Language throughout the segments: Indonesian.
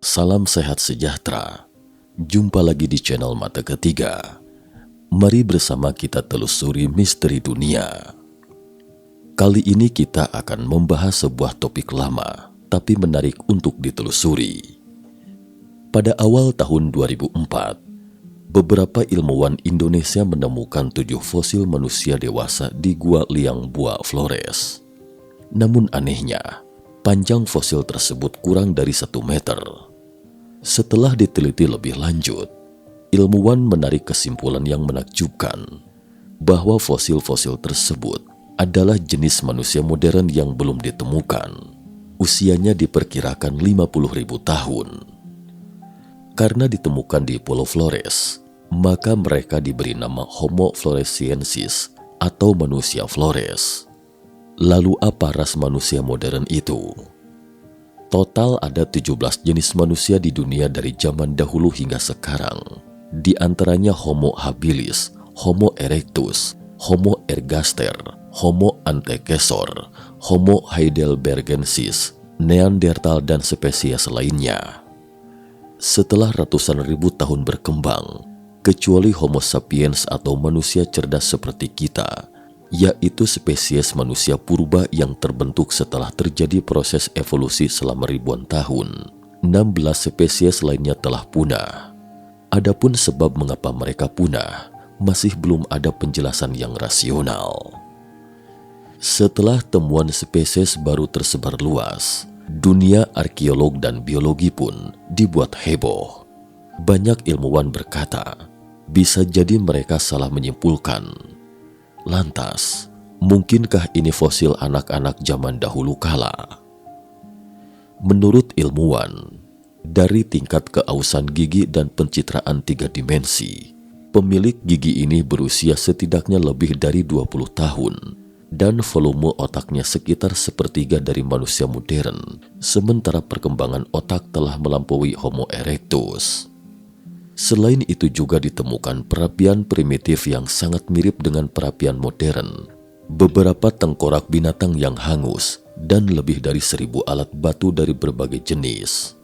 Salam sehat sejahtera. Jumpa lagi di channel Mata Ketiga. Mari bersama kita telusuri misteri dunia. Kali ini kita akan membahas sebuah topik lama, tapi menarik untuk ditelusuri. Pada awal tahun 2004, beberapa ilmuwan Indonesia menemukan 7 fosil manusia dewasa di Gua Liang Bua, Flores. Namun anehnya, panjang fosil tersebut kurang dari 1 meter. Setelah diteliti lebih lanjut, ilmuwan menarik kesimpulan yang menakjubkan bahwa fosil-fosil tersebut adalah jenis manusia modern yang belum ditemukan. Usianya diperkirakan 50.000 tahun. Karena ditemukan di Pulau Flores, maka mereka diberi nama Homo floresiensis atau manusia Flores. Lalu apa ras manusia modern itu? Total ada 17 jenis manusia di dunia dari zaman dahulu hingga sekarang. Di antaranya Homo habilis, Homo erectus, Homo ergaster, Homo antecessor, Homo heidelbergensis, Neanderthal dan spesies lainnya. Setelah ratusan ribu tahun berkembang, kecuali Homo sapiens atau manusia cerdas seperti kita, yaitu spesies manusia purba yang terbentuk setelah terjadi proses evolusi selama ribuan tahun, 16 spesies lainnya telah punah. Adapun sebab mengapa mereka punah, masih belum ada penjelasan yang rasional. Setelah temuan spesies baru tersebar luas, dunia arkeolog dan biologi pun dibuat heboh. Banyak ilmuwan berkata, bisa jadi mereka salah menyimpulkan. Lantas, mungkinkah ini fosil anak-anak zaman dahulu kala? Menurut ilmuwan, dari tingkat keausan gigi dan pencitraan 3 dimensi, pemilik gigi ini berusia setidaknya lebih dari 20 tahun dan volume otaknya sekitar sepertiga dari manusia modern, sementara perkembangan otak telah melampaui Homo erectus. Selain itu juga ditemukan perapian primitif yang sangat mirip dengan perapian modern, beberapa tengkorak binatang yang hangus, dan lebih dari 1000 alat batu dari berbagai jenis.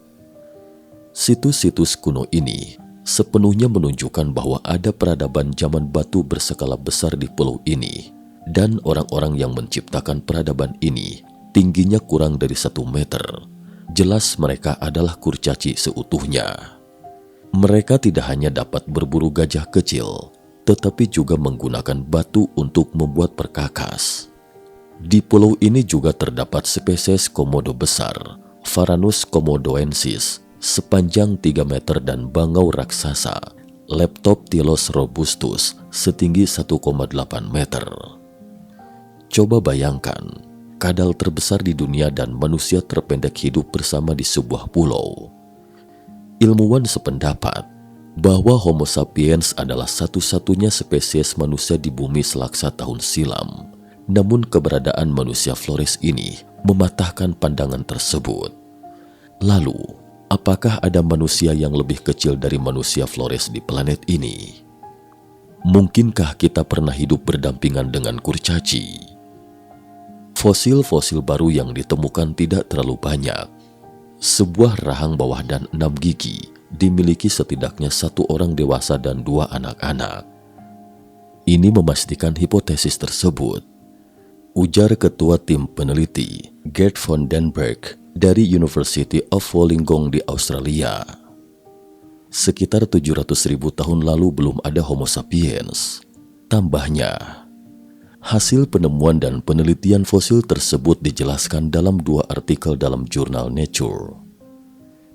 Situs-situs kuno ini sepenuhnya menunjukkan bahwa ada peradaban zaman batu berskala besar di pulau ini, dan orang-orang yang menciptakan peradaban ini tingginya kurang dari 1 meter. Jelas mereka adalah kurcaci seutuhnya. Mereka tidak hanya dapat berburu gajah kecil, tetapi juga menggunakan batu untuk membuat perkakas. Di pulau ini juga terdapat spesies komodo besar, Varanus komodoensis, sepanjang 3 meter dan bangau raksasa, Leptoptilos robustus, setinggi 1,8 meter. Coba bayangkan, kadal terbesar di dunia dan manusia terpendek hidup bersama di sebuah pulau. Ilmuwan sependapat bahwa Homo sapiens adalah satu-satunya spesies manusia di bumi selaksa tahun silam. Namun keberadaan manusia Flores ini mematahkan pandangan tersebut. Lalu, apakah ada manusia yang lebih kecil dari manusia Flores di planet ini? Mungkinkah kita pernah hidup berdampingan dengan kurcaci? Fosil-fosil baru yang ditemukan tidak terlalu banyak. Sebuah rahang bawah dan 6 gigi dimiliki setidaknya 1 orang dewasa dan 2 anak-anak. Ini memastikan hipotesis tersebut, ujar ketua tim peneliti Gert van den Berg dari University of Wollongong di Australia. Sekitar 700.000 tahun lalu belum ada Homo sapiens. Tambahnya, hasil penemuan dan penelitian fosil tersebut dijelaskan dalam 2 artikel dalam jurnal Nature.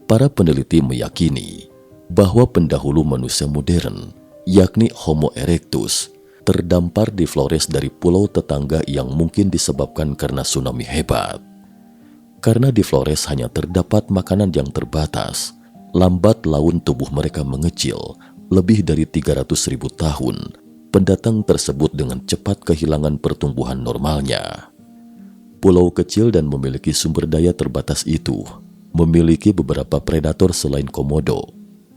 Para peneliti meyakini bahwa pendahulu manusia modern, yakni Homo erectus, terdampar di Flores dari pulau tetangga yang mungkin disebabkan karena tsunami hebat. Karena di Flores hanya terdapat makanan yang terbatas, lambat laun tubuh mereka mengecil lebih dari 300.000 tahun. Pendatang tersebut dengan cepat kehilangan pertumbuhan normalnya. Pulau kecil dan memiliki sumber daya terbatas itu memiliki beberapa predator selain komodo,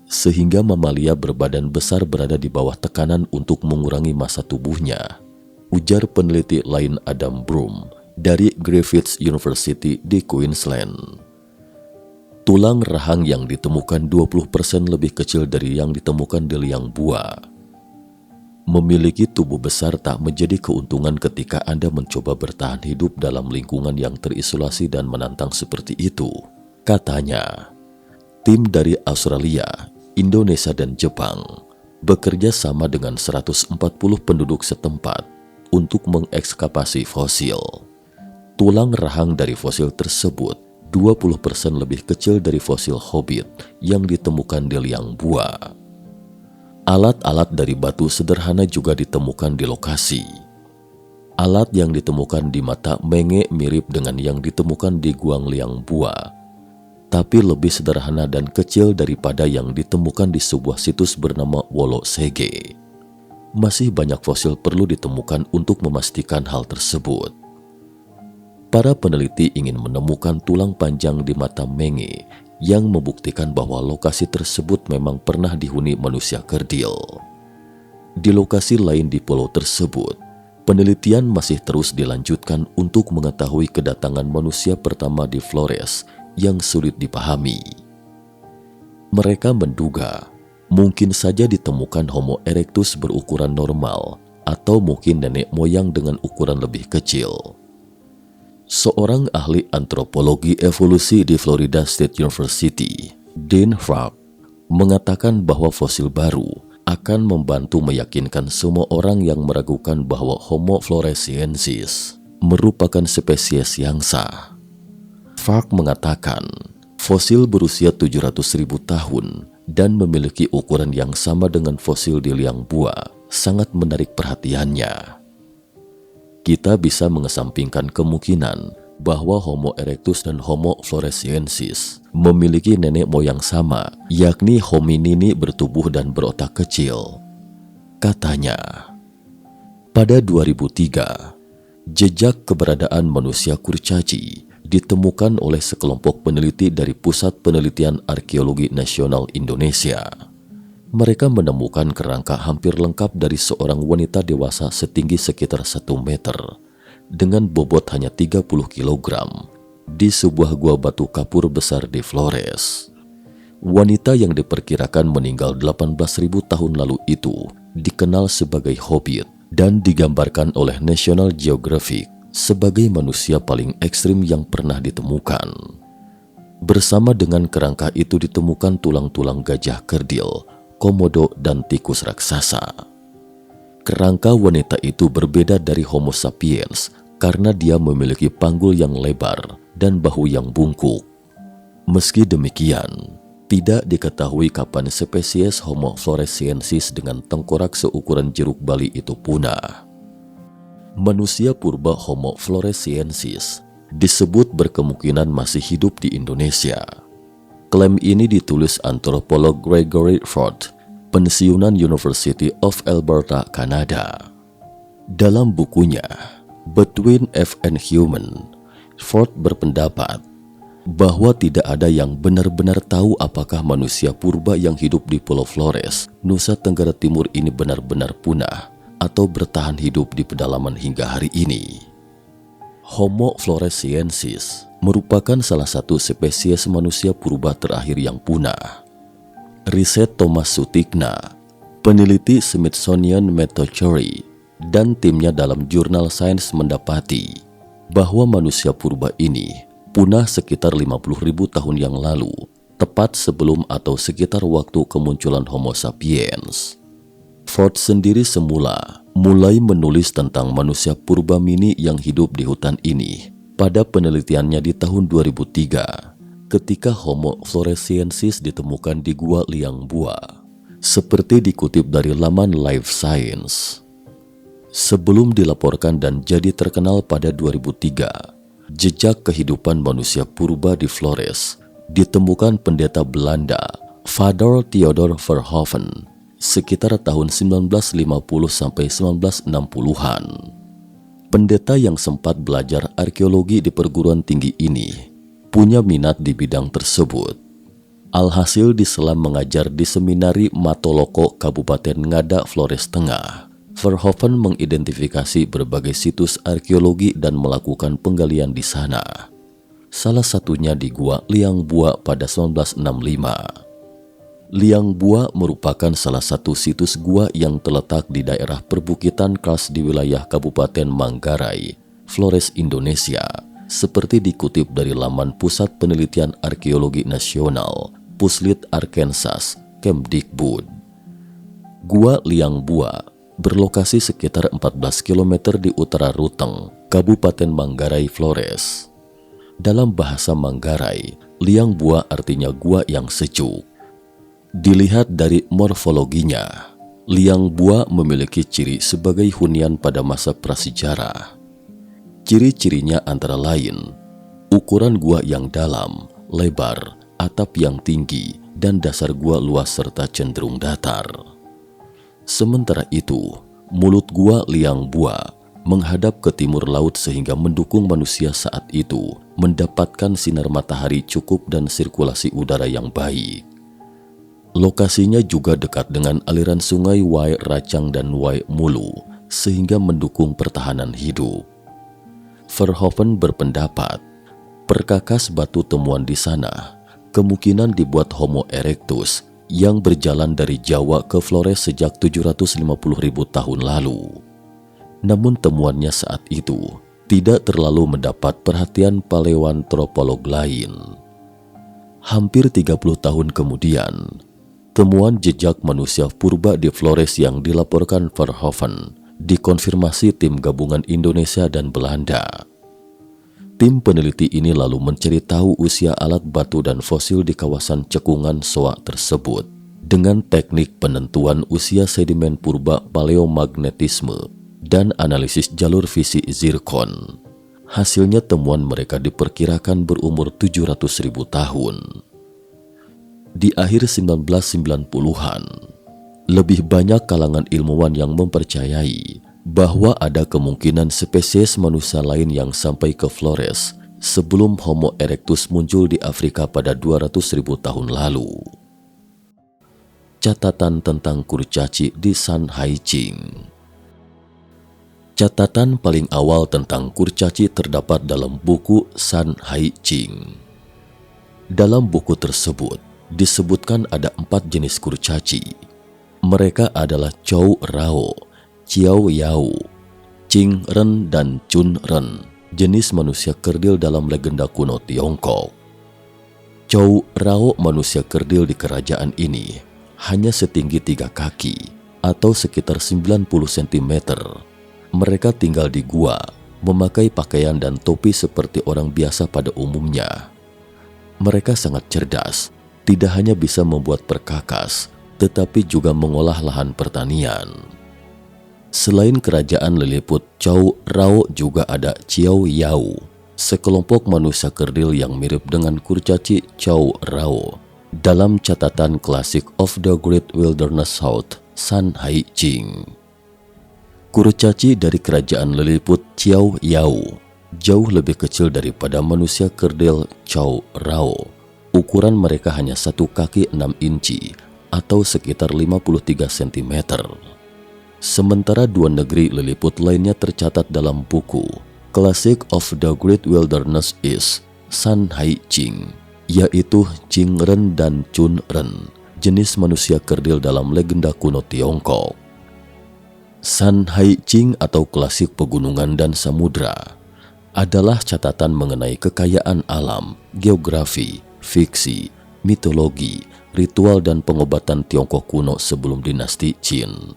sehingga mamalia berbadan besar berada di bawah tekanan untuk mengurangi massa tubuhnya, ujar peneliti lain Adam Broom dari Griffith University di Queensland. Tulang rahang yang ditemukan 20% lebih kecil dari yang ditemukan di liang buah. Memiliki tubuh besar tak menjadi keuntungan ketika Anda mencoba bertahan hidup dalam lingkungan yang terisolasi dan menantang seperti itu, katanya. Tim dari Australia, Indonesia, dan Jepang bekerja sama dengan 140 penduduk setempat untuk mengekskavasi fosil. Tulang rahang dari fosil tersebut 20% lebih kecil dari fosil hobbit yang ditemukan di liang buah. Alat-alat dari batu sederhana juga ditemukan di lokasi. Alat yang ditemukan di mata Menge mirip dengan yang ditemukan di Guang Liang Buah, tapi lebih sederhana dan kecil daripada yang ditemukan di sebuah situs bernama Wolo Sege. Masih banyak fosil perlu ditemukan untuk memastikan hal tersebut. Para peneliti ingin menemukan tulang panjang di mata Menge yang membuktikan bahwa lokasi tersebut memang pernah dihuni manusia kerdil. Di lokasi lain di pulau tersebut, penelitian masih terus dilanjutkan untuk mengetahui kedatangan manusia pertama di Flores yang sulit dipahami. Mereka menduga mungkin saja ditemukan Homo erectus berukuran normal atau mungkin nenek moyang dengan ukuran lebih kecil. Seorang ahli antropologi evolusi di Florida State University, Dean Fark, mengatakan bahwa fosil baru akan membantu meyakinkan semua orang yang meragukan bahwa Homo floresiensis merupakan spesies yang sah. Fark mengatakan, fosil berusia 700.000 tahun dan memiliki ukuran yang sama dengan fosil di liang buah sangat menarik perhatiannya. Kita bisa mengesampingkan kemungkinan bahwa Homo erectus dan Homo floresiensis memiliki nenek moyang sama, yakni hominini bertubuh dan berotak kecil, katanya. Pada 2003, jejak keberadaan manusia kurcaci ditemukan oleh sekelompok peneliti dari Pusat Penelitian Arkeologi Nasional Indonesia. Mereka menemukan kerangka hampir lengkap dari seorang wanita dewasa setinggi sekitar 1 meter dengan bobot hanya 30 kg di sebuah gua batu kapur besar di Flores. Wanita yang diperkirakan meninggal 18.000 tahun lalu itu dikenal sebagai hobbit dan digambarkan oleh National Geographic sebagai manusia paling ekstrim yang pernah ditemukan. Bersama dengan kerangka itu ditemukan tulang-tulang gajah kerdil, komodo, dan tikus raksasa. Kerangka wanita itu berbeda dari Homo sapiens karena dia memiliki panggul yang lebar dan bahu yang bungkuk. Meski demikian, tidak diketahui kapan spesies Homo floresiensis dengan tengkorak seukuran jeruk bali itu punah. Manusia purba Homo floresiensis disebut berkemungkinan masih hidup di Indonesia. Klaim ini ditulis antropolog Gregory Ford, pensiunan University of Alberta, Kanada. Dalam bukunya, Between F and Human, Ford berpendapat bahwa tidak ada yang benar-benar tahu apakah manusia purba yang hidup di Pulau Flores, Nusa Tenggara Timur ini benar-benar punah atau bertahan hidup di pedalaman hingga hari ini. Homo floresiensis merupakan salah satu spesies manusia purba terakhir yang punah. Riset Thomas Sutikna, peneliti Smithsonian Meteorology, dan timnya dalam jurnal Science mendapati bahwa manusia purba ini punah sekitar 50.000 tahun yang lalu, tepat sebelum atau sekitar waktu kemunculan Homo sapiens. Ford sendiri semula mulai menulis tentang manusia purba mini yang hidup di hutan ini pada penelitiannya di tahun 2003 ketika Homo floresiensis ditemukan di Gua Liang Buah, seperti dikutip dari laman Life Science. Sebelum dilaporkan dan jadi terkenal pada 2003, jejak kehidupan manusia purba di Flores ditemukan pendeta Belanda Father Theodor Verhoeven sekitar tahun 1950 sampai 1960-an. Pendeta yang sempat belajar arkeologi di perguruan tinggi ini punya minat di bidang tersebut. Alhasil diselam mengajar di seminari Matoloko, Kabupaten Ngada, Flores Tengah. Verhoeven mengidentifikasi berbagai situs arkeologi dan melakukan penggalian di sana. salah satunya di Gua Liangbua pada 1965. Liangbua merupakan salah satu situs gua yang terletak di daerah perbukitan kars di wilayah Kabupaten Manggarai, Flores, Indonesia, seperti dikutip dari laman Pusat Penelitian Arkeologi Nasional, Puslit Arkansas, Kemdikbud. Gua Liangbua berlokasi sekitar 14 km di utara Ruteng, Kabupaten Manggarai, Flores. Dalam bahasa Manggarai, Liangbua artinya gua yang sejuk. Dilihat dari morfologinya, Liangbua memiliki ciri sebagai hunian pada masa prasejarah. Ciri-cirinya antara lain, ukuran gua yang dalam, lebar, atap yang tinggi, dan dasar gua luas serta cenderung datar. Sementara itu, mulut gua Liangbua menghadap ke timur laut sehingga mendukung manusia saat itu mendapatkan sinar matahari cukup dan sirkulasi udara yang baik. Lokasinya juga dekat dengan aliran sungai Wai Racang dan Wai Mulu sehingga mendukung pertahanan hidup. Verhoeven berpendapat, perkakas batu temuan di sana kemungkinan dibuat Homo erectus yang berjalan dari Jawa ke Flores sejak 750.000 tahun lalu. Namun temuannya saat itu tidak terlalu mendapat perhatian paleoantropolog lain. Hampir 30 tahun kemudian, temuan jejak manusia purba di Flores yang dilaporkan Verhoeven dikonfirmasi tim gabungan Indonesia dan Belanda. Tim peneliti ini lalu mencari tahu usia alat batu dan fosil di kawasan cekungan Soa tersebut dengan teknik penentuan usia sedimen purba paleomagnetisme dan analisis jalur visi zirkon. Hasilnya temuan mereka diperkirakan berumur 700.000 tahun. Di akhir 1990-an, lebih banyak kalangan ilmuwan yang mempercayai bahwa ada kemungkinan spesies manusia lain yang sampai ke Flores sebelum Homo erectus muncul di Afrika pada 200.000 tahun lalu. Catatan tentang kurcaci di San Hai Ching. Catatan paling awal tentang kurcaci terdapat dalam buku San Hai Ching. Dalam buku tersebut disebutkan ada 4 jenis kurcaci. Mereka adalah Chow Rao, Chiao Yao, Ching Ren, dan Chun Ren, jenis manusia kerdil dalam legenda kuno Tiongkok. Chow Rao manusia kerdil di kerajaan ini hanya setinggi 3 kaki atau sekitar 90 cm. Mereka tinggal di gua, memakai pakaian dan topi seperti orang biasa pada umumnya. Mereka sangat cerdas, tidak hanya bisa membuat perkakas, tetapi juga mengolah lahan pertanian. Selain kerajaan Lilliput Chow Rao juga ada Chiao Yao, sekelompok manusia kerdil yang mirip dengan kurcaci Chow Rao. Dalam catatan Classic of the Great Wilderness South, San Hai Ching. Kurcaci dari kerajaan Lilliput Chiao Yao jauh lebih kecil daripada manusia kerdil Chow Rao. Ukuran mereka hanya 1 kaki 6 inci atau sekitar 53 cm. Sementara 2 negeri Lilliput lainnya tercatat dalam buku Classic of the Great Wilderness is San Hai Ching, yaitu Ching Ren dan Chun Ren, jenis manusia kerdil dalam legenda kuno Tiongkok. San Hai Ching atau klasik pegunungan dan samudra adalah catatan mengenai kekayaan alam, geografi, fiksi, mitologi, ritual dan pengobatan Tiongkok kuno sebelum dinasti Qin.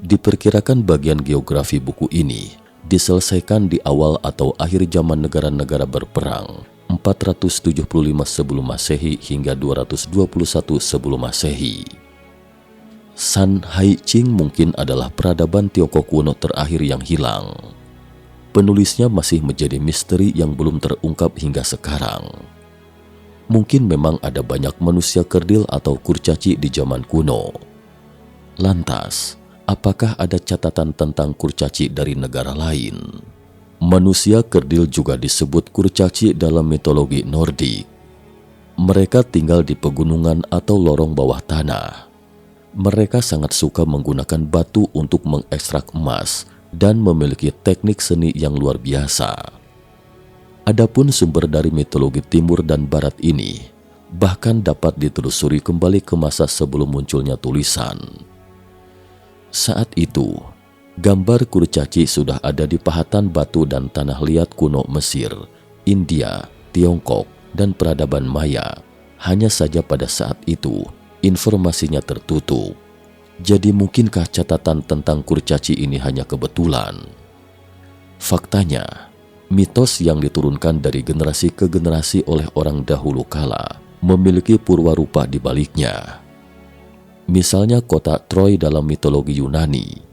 Diperkirakan bagian geografi buku ini diselesaikan di awal atau akhir zaman negara-negara berperang 475 sebelum Masehi hingga 221 sebelum Masehi. San Hai Ching mungkin adalah peradaban Tiongkok kuno terakhir yang hilang. Penulisnya masih menjadi misteri yang belum terungkap hingga sekarang. Mungkin memang ada banyak manusia kerdil atau kurcaci di zaman kuno. Lantas, apakah ada catatan tentang kurcaci dari negara lain? Manusia kerdil juga disebut kurcaci dalam mitologi Nordik. Mereka tinggal di pegunungan atau lorong bawah tanah. Mereka sangat suka menggunakan batu untuk mengekstrak emas dan memiliki teknik seni yang luar biasa. Adapun sumber dari mitologi timur dan barat ini bahkan dapat ditelusuri kembali ke masa sebelum munculnya tulisan. Saat itu, gambar kurcaci sudah ada di pahatan batu dan tanah liat kuno Mesir, India, Tiongkok, dan peradaban Maya. Hanya saja pada saat itu, informasinya tertutup. Jadi mungkinkah catatan tentang kurcaci ini hanya kebetulan? Faktanya, mitos yang diturunkan dari generasi ke generasi oleh orang dahulu kala memiliki purwarupa di baliknya. Misalnya kota Troy dalam mitologi Yunani.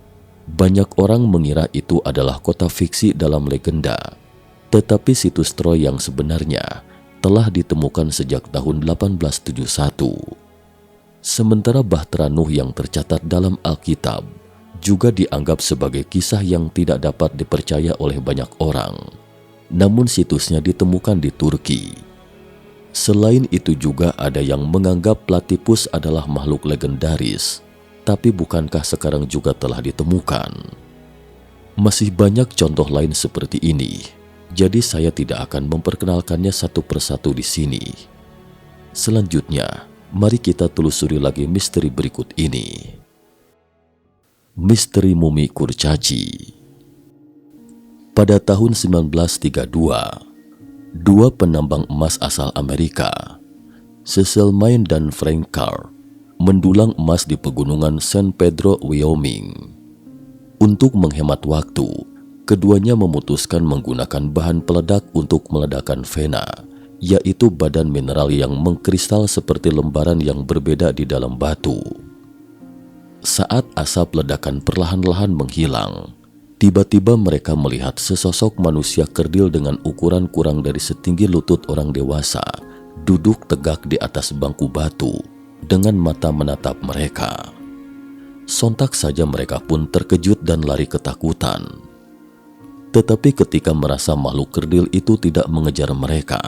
Banyak orang mengira itu adalah kota fiksi dalam legenda. Tetapi situs Troy yang sebenarnya telah ditemukan sejak tahun 1871. Sementara Bahtera Nuh yang tercatat dalam Alkitab juga dianggap sebagai kisah yang tidak dapat dipercaya oleh banyak orang. Namun situsnya ditemukan di Turki. Selain itu juga ada yang menganggap platypus adalah makhluk legendaris, tapi bukankah sekarang juga telah ditemukan? Masih banyak contoh lain seperti ini, jadi saya tidak akan memperkenalkannya satu persatu di sini. Selanjutnya, mari kita telusuri lagi misteri berikut ini. Misteri mumi kurcaci. Pada tahun 1932, dua penambang emas asal Amerika, Cecil Main dan Frank Carr, mendulang emas di pegunungan San Pedro, Wyoming. Untuk menghemat waktu, keduanya memutuskan menggunakan bahan peledak untuk meledakkan vena, yaitu badan mineral yang mengkristal seperti lembaran yang berbeda di dalam batu. Saat asap ledakan perlahan-lahan menghilang, tiba-tiba mereka melihat sesosok manusia kerdil dengan ukuran kurang dari setinggi lutut orang dewasa duduk tegak di atas bangku batu dengan mata menatap mereka. Sontak saja mereka pun terkejut dan lari ketakutan. Tetapi ketika merasa makhluk kerdil itu tidak mengejar mereka,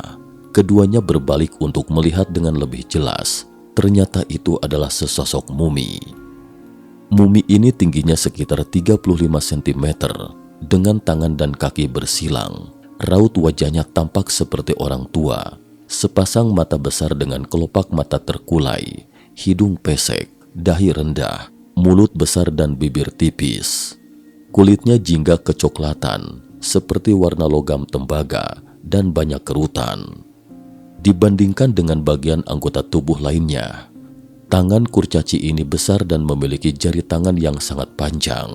keduanya berbalik untuk melihat dengan lebih jelas. Ternyata itu adalah sesosok mumi. Mumi ini tingginya sekitar 35 cm dengan tangan dan kaki bersilang. Raut wajahnya tampak seperti orang tua. Sepasang mata besar dengan kelopak mata terkulai, hidung pesek, dahi rendah, mulut besar dan bibir tipis. Kulitnya jingga kecoklatan seperti warna logam tembaga dan banyak kerutan. Dibandingkan dengan bagian anggota tubuh lainnya, tangan kurcaci ini besar dan memiliki jari tangan yang sangat panjang.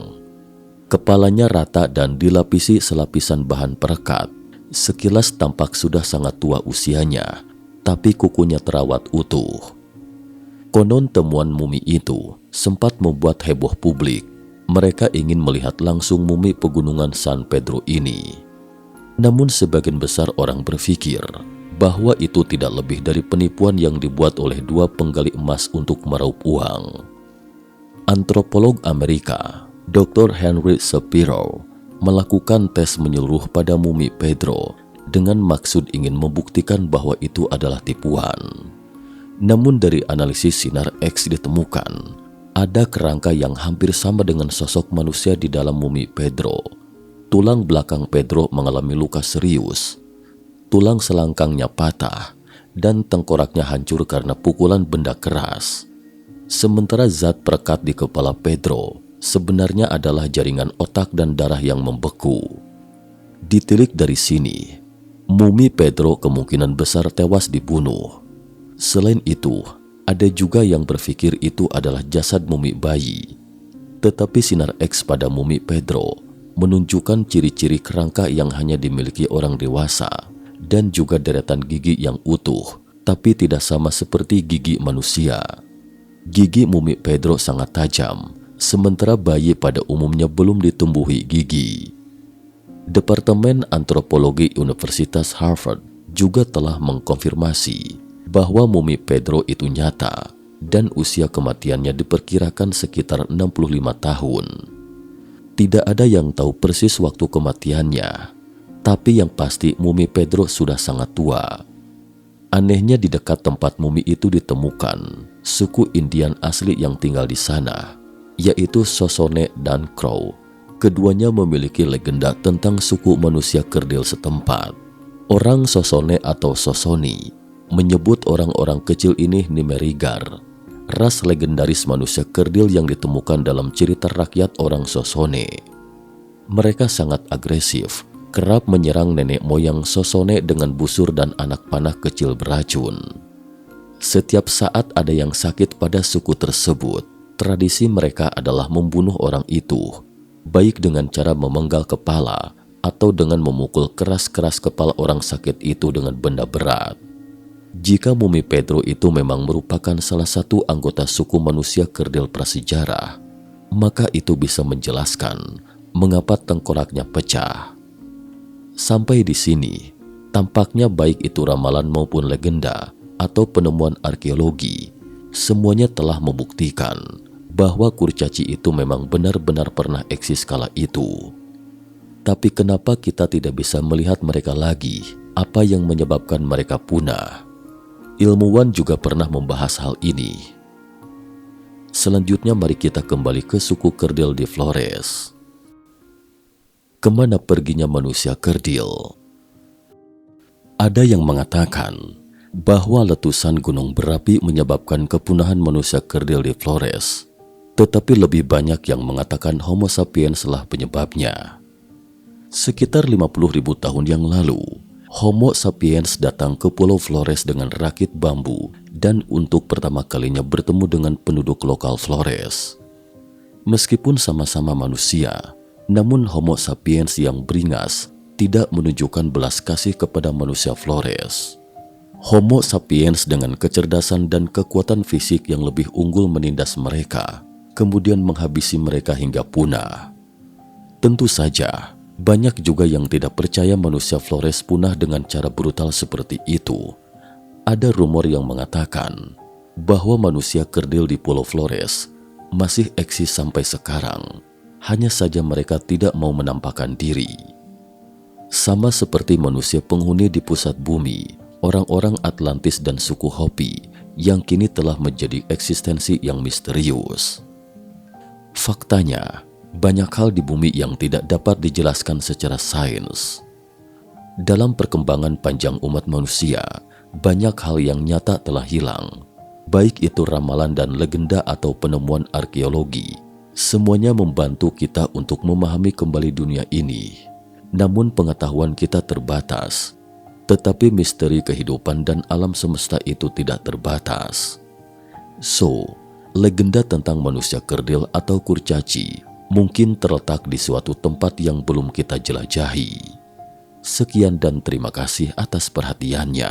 Kepalanya rata dan dilapisi selapisan bahan perekat. Sekilas tampak sudah sangat tua usianya, tapi kukunya terawat utuh. Konon temuan mumi itu sempat membuat heboh publik. Mereka ingin melihat langsung mumi pegunungan San Pedro ini. Namun sebagian besar orang berpikir bahwa itu tidak lebih dari penipuan yang dibuat oleh dua penggali emas untuk meraup uang. Antropolog Amerika, Dr. Henry Shapiro, melakukan tes menyeluruh pada mumi Pedro dengan maksud ingin membuktikan bahwa itu adalah tipuan. Namun dari analisis sinar X ditemukan ada kerangka yang hampir sama dengan sosok manusia di dalam mumi Pedro. Tulang belakang Pedro mengalami luka serius, tulang selangkangnya patah, dan tengkoraknya hancur karena pukulan benda keras. Sementara zat perekat di kepala Pedro sebenarnya adalah jaringan otak dan darah yang membeku. Ditilik dari sini, mumi Pedro kemungkinan besar tewas dibunuh. Selain itu, ada juga yang berpikir itu adalah jasad mumi bayi. Tetapi sinar X pada mumi Pedro menunjukkan ciri-ciri kerangka yang hanya dimiliki orang dewasa dan juga deretan gigi yang utuh, tapi tidak sama seperti gigi manusia. Gigi mumi Pedro sangat tajam, sementara bayi pada umumnya belum ditumbuhi gigi. Departemen Antropologi Universitas Harvard juga telah mengkonfirmasi bahwa mumi Pedro itu nyata dan usia kematiannya diperkirakan sekitar 65 tahun. Tidak ada yang tahu persis waktu kematiannya, tapi yang pasti mumi Pedro sudah sangat tua. Anehnya di dekat tempat mumi itu ditemukan suku Indian asli yang tinggal di sana, yaitu Shoshone dan Crow. Keduanya memiliki legenda tentang suku manusia kerdil setempat. Orang Sosone atau Sosoni menyebut orang-orang kecil ini Nimerigar, ras legendaris manusia kerdil yang ditemukan dalam cerita rakyat orang Sosone. Mereka sangat agresif, kerap menyerang nenek moyang Sosone dengan busur dan anak panah kecil beracun. Setiap saat ada yang sakit pada suku tersebut, tradisi mereka adalah membunuh orang itu, baik dengan cara memenggal kepala atau dengan memukul keras-keras kepala orang sakit itu dengan benda berat. Jika mumi Pedro itu memang merupakan salah satu anggota suku manusia kerdil prasejarah, maka itu bisa menjelaskan mengapa tengkoraknya pecah. Sampai di sini, tampaknya baik itu ramalan maupun legenda atau penemuan arkeologi, semuanya telah membuktikan bahwa kurcaci itu memang benar-benar pernah eksis kala itu. Tapi kenapa kita tidak bisa melihat mereka lagi? Apa yang menyebabkan mereka punah? Ilmuwan juga pernah membahas hal ini. Selanjutnya mari kita kembali ke suku kerdil di Flores. Kemana perginya manusia kerdil? Ada yang mengatakan bahwa letusan gunung berapi menyebabkan kepunahan manusia kerdil di Flores, tetapi lebih banyak yang mengatakan Homo sapiens lah penyebabnya. Sekitar 50.000 tahun yang lalu, Homo sapiens datang ke Pulau Flores dengan rakit bambu dan untuk pertama kalinya bertemu dengan penduduk lokal Flores. Meskipun sama-sama manusia, namun Homo sapiens yang beringas tidak menunjukkan belas kasih kepada manusia Flores. Homo sapiens dengan kecerdasan dan kekuatan fisik yang lebih unggul menindas mereka, kemudian menghabisi mereka hingga punah. Tentu saja, banyak juga yang tidak percaya manusia Flores punah dengan cara brutal seperti itu. Ada rumor yang mengatakan bahwa manusia kerdil di Pulau Flores masih eksis sampai sekarang, hanya saja mereka tidak mau menampakkan diri. Sama seperti manusia penghuni di pusat bumi, orang-orang Atlantis dan suku Hopi yang kini telah menjadi eksistensi yang misterius. Faktanya, banyak hal di bumi yang tidak dapat dijelaskan secara sains. Dalam perkembangan panjang umat manusia, banyak hal yang nyata telah hilang. Baik itu ramalan dan legenda atau penemuan arkeologi, semuanya membantu kita untuk memahami kembali dunia ini. Namun pengetahuan kita terbatas, tetapi misteri kehidupan dan alam semesta itu tidak terbatas. So, legenda tentang manusia kerdil atau kurcaci mungkin terletak di suatu tempat yang belum kita jelajahi. Sekian dan terima kasih atas perhatiannya.